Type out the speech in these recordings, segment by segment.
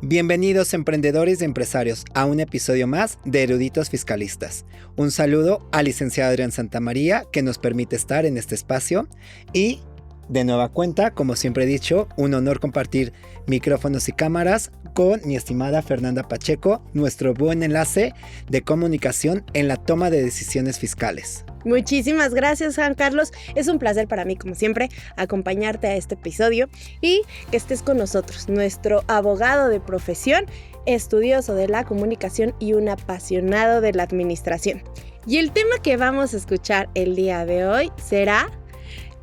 Bienvenidos emprendedores y empresarios a un episodio más de Eruditos Fiscalistas. Un saludo al licenciado Adrián Santamaría que nos permite estar en este espacio y de nueva cuenta, como siempre he dicho, un honor compartir micrófonos y cámaras con mi estimada Fernanda Pacheco, nuestro buen enlace de comunicación en la toma de decisiones fiscales. Muchísimas gracias, Juan Carlos. Es un placer para mí, como siempre, acompañarte a este episodio y que estés con nosotros, nuestro abogado de profesión, estudioso de la comunicación y un apasionado de la administración. Y el tema que vamos a escuchar el día de hoy será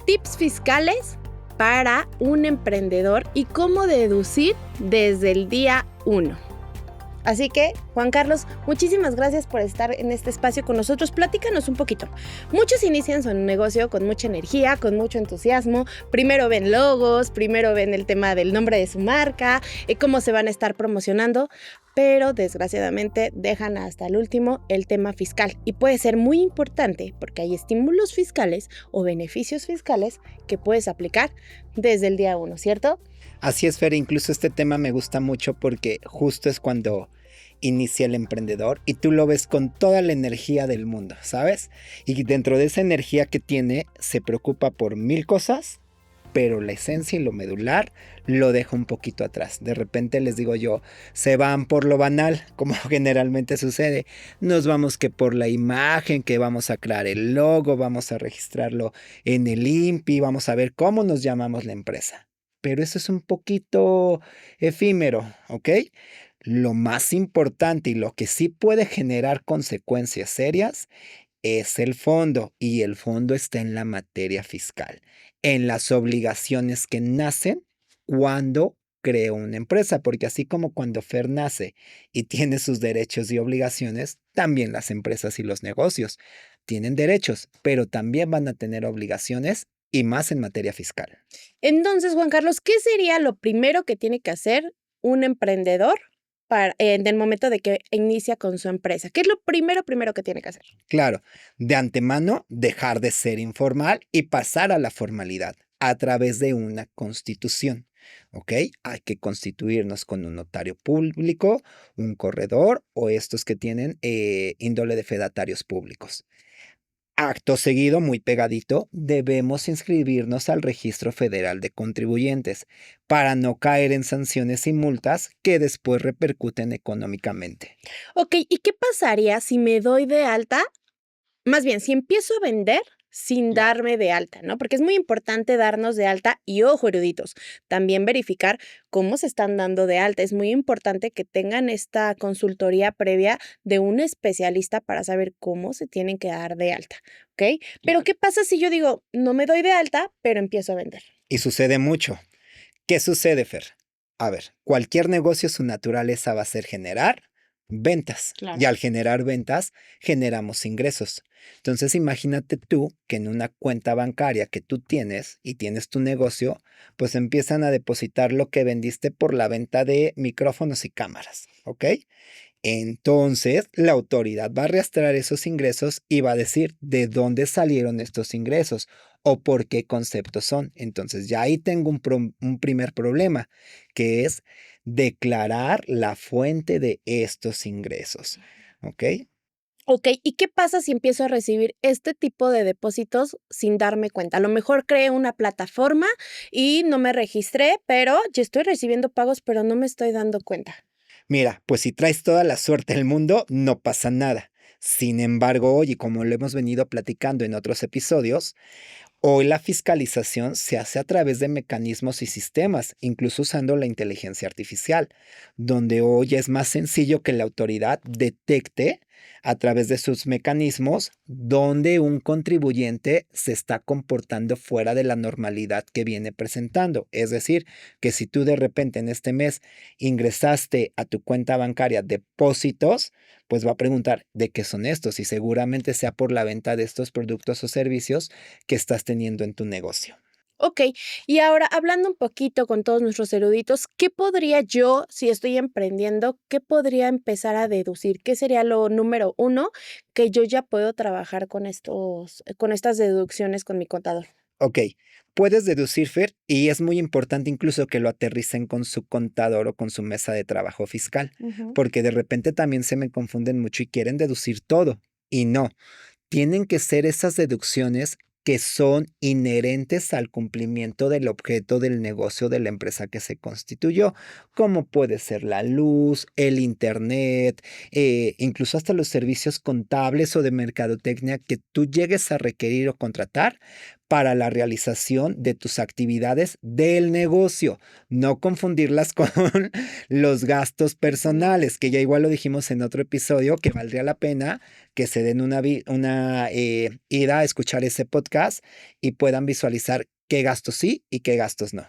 tips fiscales para un emprendedor y cómo deducir desde el día 1. Así que, Juan Carlos, muchísimas gracias por estar en este espacio con nosotros. Platícanos un poquito. Muchos inician su negocio con mucha energía, con mucho entusiasmo. Primero ven logos, primero ven el tema del nombre de su marca, cómo se van a estar promocionando, pero desgraciadamente dejan hasta el último el tema fiscal. Y puede ser muy importante porque hay estímulos fiscales o beneficios fiscales que puedes aplicar desde el día 1, ¿cierto? Así es, Fer, incluso este tema me gusta mucho porque justo es cuando inicia el emprendedor y tú lo ves con toda la energía del mundo, ¿sabes? Y dentro de esa energía que tiene se preocupa por mil cosas, pero la esencia y lo medular lo deja un poquito atrás. De repente les digo yo, se van por lo banal, como generalmente sucede. Nos vamos que por la imagen, que vamos a crear el logo, vamos a registrarlo en el INPI, vamos a ver cómo nos llamamos la empresa. Pero eso es un poquito efímero, ¿ok? Lo más importante y lo que sí puede generar consecuencias serias es el fondo, y el fondo está en la materia fiscal, en las obligaciones que nacen cuando creo una empresa, porque así como cuando Fer nace y tiene sus derechos y obligaciones, también las empresas y los negocios tienen derechos, pero también van a tener obligaciones y más en materia fiscal. Entonces, Juan Carlos, ¿qué sería lo primero que tiene que hacer un emprendedor en el momento de que inicia con su empresa? ¿Qué es lo primero que tiene que hacer? Claro, de antemano, dejar de ser informal y pasar a la formalidad a través de una constitución. ¿Ok? Hay que constituirnos con un notario público, un corredor o estos que tienen índole de fedatarios públicos. Acto seguido, muy pegadito, debemos inscribirnos al Registro Federal de Contribuyentes para no caer en sanciones y multas que después repercuten económicamente. Ok, ¿y qué pasaría si me doy de alta? Más bien, si empiezo a vender sin darme de alta, ¿no? Porque es muy importante darnos de alta y, ojo, eruditos, también verificar cómo se están dando de alta. Es muy importante que tengan esta consultoría previa de un especialista para saber cómo se tienen que dar de alta, ¿ok? Pero, ¿qué pasa si yo digo, no me doy de alta, pero empiezo a vender? Y sucede mucho. ¿Qué sucede, Fer? A ver, cualquier negocio su naturaleza va a ser generar ventas. Claro. Y al generar ventas, generamos ingresos. Entonces, imagínate tú que en una cuenta bancaria que tú tienes y tienes tu negocio, pues empiezan a depositar lo que vendiste por la venta de micrófonos y cámaras, ¿ok? Entonces, la autoridad va a rastrear esos ingresos y va a decir de dónde salieron estos ingresos o por qué conceptos son. Entonces, ya ahí tengo un primer problema, que es declarar la fuente de estos ingresos. ¿Ok? Ok, ¿y qué pasa si empiezo a recibir este tipo de depósitos sin darme cuenta? A lo mejor creé una plataforma y no me registré, pero ya estoy recibiendo pagos, pero no me estoy dando cuenta. Mira, pues si traes toda la suerte del mundo, no pasa nada. Sin embargo, hoy, y como lo hemos venido platicando en otros episodios, hoy la fiscalización se hace a través de mecanismos y sistemas, incluso usando la inteligencia artificial, donde hoy es más sencillo que la autoridad detecte a través de sus mecanismos donde un contribuyente se está comportando fuera de la normalidad que viene presentando. Es decir, que si tú de repente en este mes ingresaste a tu cuenta bancaria depósitos, pues va a preguntar de qué son estos y seguramente sea por la venta de estos productos o servicios que estás teniendo en tu negocio. Ok, y ahora hablando un poquito con todos nuestros eruditos, ¿qué podría yo, si estoy emprendiendo, qué podría empezar a deducir? ¿Qué sería lo número 1 que yo ya puedo trabajar con estas deducciones con mi contador? Ok, puedes deducir, Fer, y es muy importante incluso que lo aterricen con su contador o con su mesa de trabajo fiscal, Ujú. porque de repente también se me confunden mucho y quieren deducir todo, y no. Tienen que ser esas deducciones que son inherentes al cumplimiento del objeto del negocio de la empresa que se constituyó, como puede ser la luz, el internet, incluso hasta los servicios contables o de mercadotecnia que tú llegues a requerir o contratar para la realización de tus actividades del negocio. No confundirlas con los gastos personales, que ya igual lo dijimos en otro episodio, que valdría la pena que se den una ida a escuchar ese podcast y puedan visualizar qué gastos sí y qué gastos no.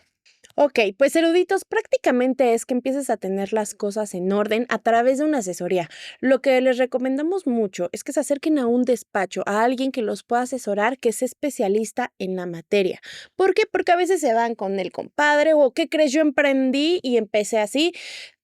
Ok, pues eruditos prácticamente es que empieces a tener las cosas en orden a través de una asesoría. Lo que les recomendamos mucho es que se acerquen a un despacho, a alguien que los pueda asesorar, que sea especialista en la materia. ¿Por qué? Porque a veces se van con el compadre o ¿qué crees? Yo emprendí y empecé así.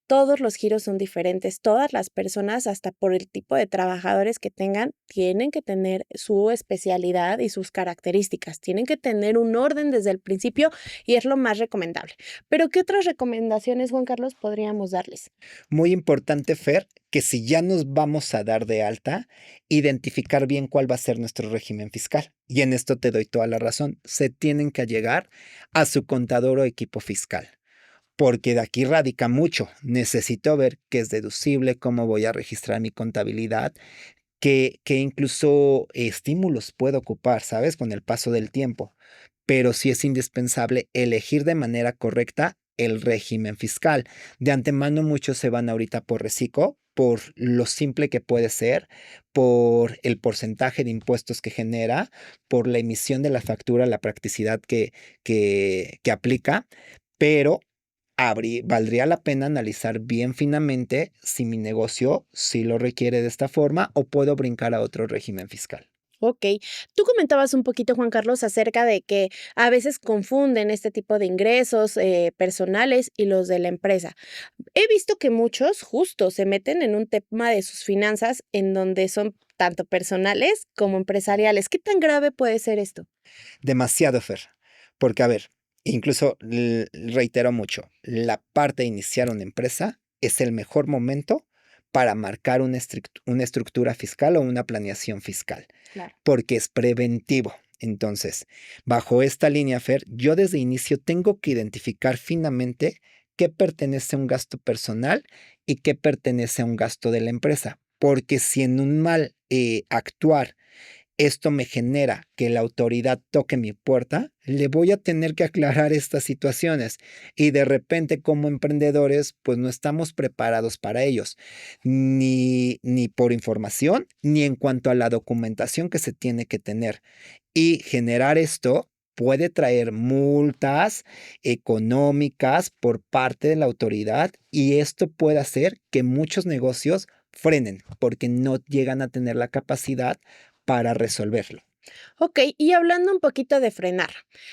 Todos los giros son diferentes, todas las personas, hasta por el tipo de trabajadores que tengan, tienen que tener su especialidad y sus características, tienen que tener un orden desde el principio y es lo más recomendable. Pero, ¿qué otras recomendaciones, Juan Carlos, podríamos darles? Muy importante, Fer, que si ya nos vamos a dar de alta, identificar bien cuál va a ser nuestro régimen fiscal. Y en esto te doy toda la razón. Se tienen que allegar a su contador o equipo fiscal. Porque de aquí radica mucho. Necesito ver qué es deducible, cómo voy a registrar mi contabilidad, qué incluso estímulos puedo ocupar, ¿sabes? Con el paso del tiempo. Pero sí es indispensable elegir de manera correcta el régimen fiscal. De antemano muchos se van ahorita por reciclo, por lo simple que puede ser, por el porcentaje de impuestos que genera, por la emisión de la factura, la practicidad que aplica, pero valdría la pena analizar bien finamente si mi negocio sí lo requiere de esta forma o puedo brincar a otro régimen fiscal. Ok, tú comentabas un poquito, Juan Carlos, acerca de que a veces confunden este tipo de ingresos personales y los de la empresa. He visto que muchos justo se meten en un tema de sus finanzas en donde son tanto personales como empresariales. ¿Qué tan grave puede ser esto? Demasiado, Fer. Porque, a ver, incluso reitero mucho, la parte de iniciar una empresa es el mejor momento para marcar una estructura fiscal o una planeación fiscal, Claro. porque es preventivo. Entonces, bajo esta línea, Fer, yo desde inicio tengo que identificar finamente qué pertenece a un gasto personal y qué pertenece a un gasto de la empresa. Porque si en un mal actuar esto me genera que la autoridad toque mi puerta, le voy a tener que aclarar estas situaciones y de repente como emprendedores pues no estamos preparados para ellos, ni por información, ni en cuanto a la documentación que se tiene que tener. Y generar esto puede traer multas económicas por parte de la autoridad y esto puede hacer que muchos negocios frenen porque no llegan a tener la capacidad para resolverlo. Ok, y hablando un poquito de frenar,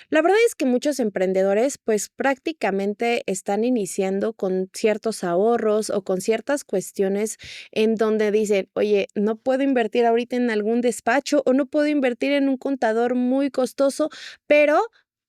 la verdad es que muchos emprendedores pues prácticamente están iniciando con ciertos ahorros o con ciertas cuestiones en donde dicen, oye, no puedo invertir ahorita en algún despacho o no puedo invertir en un contador muy costoso, pero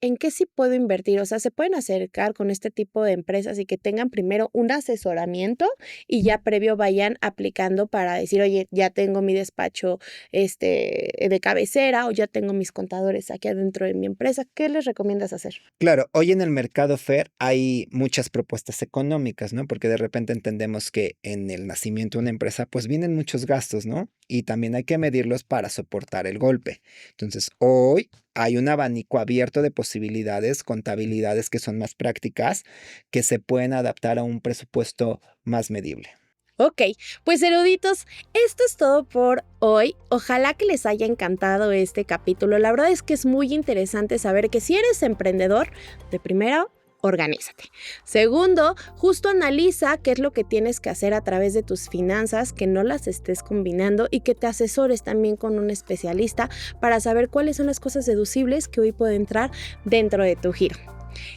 ¿en qué sí puedo invertir? O sea, se pueden acercar con este tipo de empresas y que tengan primero un asesoramiento y ya previo vayan aplicando para decir, oye, ya tengo mi despacho de cabecera o ya tengo mis contadores aquí adentro de mi empresa. ¿Qué les recomiendas hacer? Claro, hoy en el mercado Fer hay muchas propuestas económicas, ¿no? Porque de repente entendemos que en el nacimiento de una empresa pues vienen muchos gastos, ¿no? Y también hay que medirlos para soportar el golpe. Entonces, hoy hay un abanico abierto de posibilidades, contabilidades que son más prácticas, que se pueden adaptar a un presupuesto más medible. Ok, pues eruditos, esto es todo por hoy. Ojalá que les haya encantado este capítulo. La verdad es que es muy interesante saber que si eres emprendedor, de primero, organízate. Segundo, justo analiza qué es lo que tienes que hacer a través de tus finanzas, que no las estés combinando y que te asesores también con un especialista para saber cuáles son las cosas deducibles que hoy pueden entrar dentro de tu giro.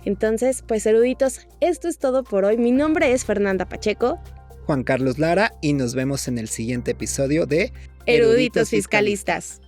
Entonces, pues eruditos, esto es todo por hoy. Mi nombre es Fernanda Pacheco. Juan Carlos Lara y nos vemos en el siguiente episodio de Eruditos Fiscalistas.